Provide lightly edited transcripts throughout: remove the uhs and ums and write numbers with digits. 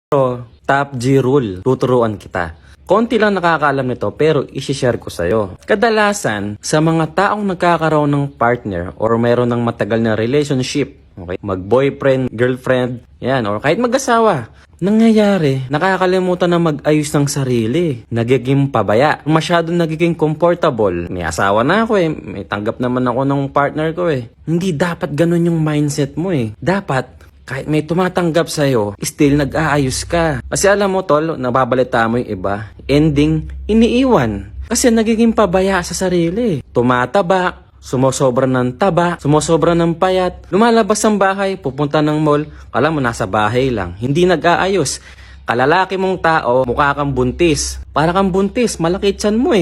Top G rule, tuturuan kita. Konti lang nakakaalam nito pero isi-share ko sa'yo. Kadalasan, sa mga taong nagkakaroon ng partner or mayroon ng matagal na relationship, okay, mag-boyfriend, girlfriend, yan, or kahit mag-asawa, nangyayari, nakakalimutan na mag-ayos ng sarili. Nagiging pabaya. Masyadong nagiging comfortable. May asawa na ako may tanggap naman ako ng partner ko Hindi dapat ganun yung mindset mo Dapat, kahit may tumatanggap sa'yo, still nag-aayos ka. Kasi alam mo tol, nababalita mo yung iba, ending, iniiwan. Kasi nagiging pabaya sa sarili. Tumataba, sumosobra ng taba, sumosobra ng payat, lumalabas ng bahay, pupunta ng mall, kala mo nasa bahay lang, hindi nag-aayos. Kalalaki mong tao, mukha kang buntis. Para kang buntis, malaki tiyan mo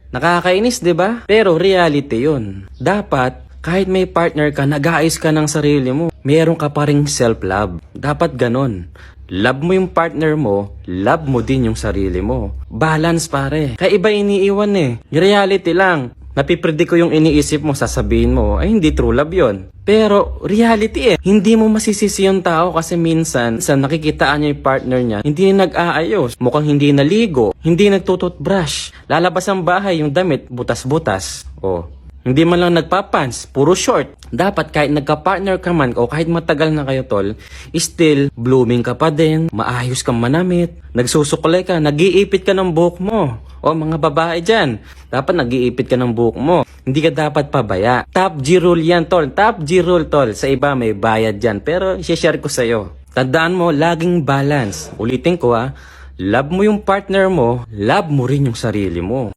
Nakakainis, 'di ba? Pero reality 'yun. Dapat kahit may partner ka, nag-aayos ka ng sarili mo. Meron ka pa ring self-love. Dapat ganon. Love mo yung partner mo, love mo din yung sarili mo. Balance pare. Kaya iba iniiwan Reality lang. Napipredict ko yung iniisip mo, sasabihin mo, ay hindi true love yon. Pero reality Hindi mo masisisi yung tao kasi minsan sa nakikitaan niya yung partner niya, hindi nag-aayos. Mukhang hindi naligo, hindi nagtututbrush. Lalabas ang bahay, yung damit, butas-butas. Hindi man lang nagpapants, puro short. Dapat kahit nagka-partner ka man o kahit matagal na kayo tol, still blooming ka pa din, maayos kang manamit, nagsusuklay ka, nag-iipit ka ng buhok mo. Mga babae dyan, dapat nag-iipit ka ng buhok mo. Hindi ka dapat pabaya. Top G rule yan tol, top G rule tol. Sa iba may bayad dyan, pero i-share ko sa'yo. Tandaan mo, laging balance. Ulitin ko love mo yung partner mo, love mo rin yung sarili mo.